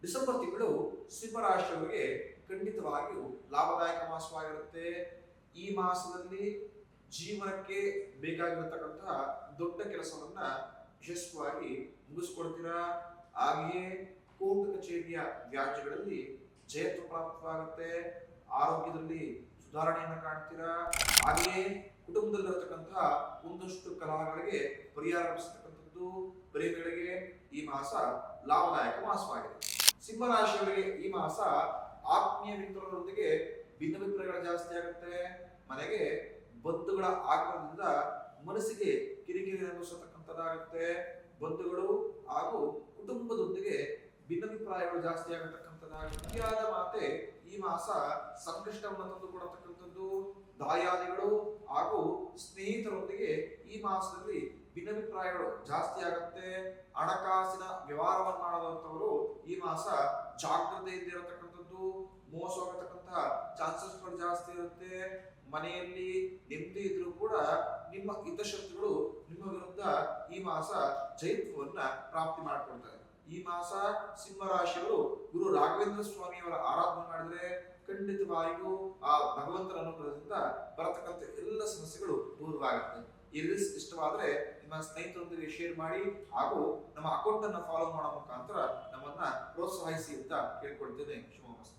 December ತಿಂಗಳು ಸಿಂಹರಾಶಿಯವರಿಗೆ ಖಂಡಿತವಾಗಿಯೂ ಲಾಭದಾಯಕ ಮಾಸವಾಗಿರುತ್ತೆ. ಈ ಮಾಸದಲ್ಲಿ ಜೀವನಕ್ಕೆ ಬೇಕಾಗಿರತಕ್ಕಂತಹ ದೊಡ್ಡ ಕೆಲಸವನ್ನ ಯಶಸ್ವಿಯಾಗಿ ಮುಗಿಸ್ಕೊಡ್ತೀರಾ. ಹಾಗೆಯೇ ಕೋರ್ಟ್ ಕಚೇರಿಯ ವ್ಯಾಜ್ಯಗಳಲ್ಲಿ ಜಯತ್ವ ಪ್ರಾಪ್ತವಾಗುತ್ತೆ. ಆರೋಗ್ಯದಲ್ಲಿ ಸುಧಾರಣೆಯನ್ನು ಕಾಣ್ತೀರಾ. ಹಾಗೆಯೇ ಕುಟುಂಬದಲ್ಲಿರತಕ್ಕಂತಹ ಒಂದಷ್ಟು ಕಲಹಗಳಿಗೆ ಪರಿಹಾರ ಲಭಿಸತಕ್ಕಂಥದ್ದು ಪ್ರೇಮಿಗಳಿಗೆ ಈ ಮಾಸ ಲಾಭದಾಯಕ ಮಾಸವಾಗಿದೆ. ಸಿಂಹರಾಶಿಯವರಿಗೆ ಈ ಮಾಸ ಆತ್ಮೀಯ ಮಿತ್ರರೊಂದಿಗೆ ಭಿನ್ನಾಭಿಪ್ರಾಯಗಳು ಜಾಸ್ತಿ ಆಗುತ್ತೆ. ಮನೆಗೆ ಬಂಧುಗಳ ಆಗಮನದಿಂದ ಮನಸ್ಸಿಗೆ ಕಿರಿಕಿರಿ ಅನುಭವಿಸತಕ್ಕಂಥದ್ದಾಗುತ್ತೆ. ಬಂಧುಗಳು ಹಾಗೂ ಕುಟುಂಬದೊಂದಿಗೆ ಭಿನ್ನಾಭಿಪ್ರಾಯಗಳು ಜಾಸ್ತಿ ಆಗತಕ್ಕಂಥದ್ದಾಗುತ್ತೆ. ಅತಿಯಾದ ಮಾತೆ ಈ ಮಾಸ ಸಂಕಷ್ಟವನ್ನು ತಂದುಕೊಡತಕ್ಕಂಥದ್ದು. ದಾಯಾದಿಗಳು ಹಾಗೂ ಸ್ನೇಹಿತರೊಂದಿಗೆ ಈ ಮಾಸದಲ್ಲಿ ಭಿನ್ನಾಭಿಪ್ರಾಯಗಳು ಜಾಸ್ತಿ ಆಗುತ್ತೆ. ಹಣಕಾಸಿನ ವ್ಯವಹಾರವನ್ನು ಮಾಡುವಂತವರು ಈ ಮಾಸ ಜಾಗೃತೆಯಿಂದ ಇರತಕ್ಕಂಥದ್ದು. ಮೋಸ ಹೋಗತಕ್ಕಂತಹ ಚಾನ್ಸಸ್ಗಳು ಜಾಸ್ತಿ ಇರುತ್ತೆ. ಮನೆಯಲ್ಲಿ ನೆಮ್ಮದಿ ಇದ್ರೂ ಕೂಡ ನಿಮ್ಮ ಹಿತಶತ್ರುಗಳು ನಿಮ್ಮ ವಿರುದ್ಧ ಈ ಮಾಸ ಜೈತ್ವವನ್ನ ಪ್ರಾಪ್ತಿ ಮಾಡಿಕೊಡ್ತಾರೆ. ಈ ಮಾಸ ಸಿಂಹರಾಶಿಯವರು ಗುರು ರಾಘವೇಂದ್ರ ಸ್ವಾಮಿಯವರ ಆರಾಧನೆ ಮಾಡಿದ್ರೆ ಖಂಡಿತವಾಗಿಯೂ ಆ ಭಗವಂತನ ಅನುಗ್ರಹದಿಂದ ಬರತಕ್ಕಂಥ ಎಲ್ಲ ಸಮಸ್ಯೆಗಳು ದೂರವಾಗುತ್ತೆ. ಈ ರೀಲ್ಸ್ ಇಷ್ಟವಾದ್ರೆ ನಿಮ್ಮ ಸ್ನೇಹಿತರೊಂದಿಗೆ ಶೇರ್ ಮಾಡಿ ಹಾಗೂ ನಮ್ಮ ಅಕೌಂಟ್ ಅನ್ನು ಫಾಲೋ ಮಾಡೋ ಮುಖಾಂತರ ನಮ್ಮನ್ನ ಪ್ರೋತ್ಸಾಹಿಸಿ ಅಂತ ಕೇಳ್ಕೊಳ್ತೇನೆ. ಶುಭಮಸ್ತು.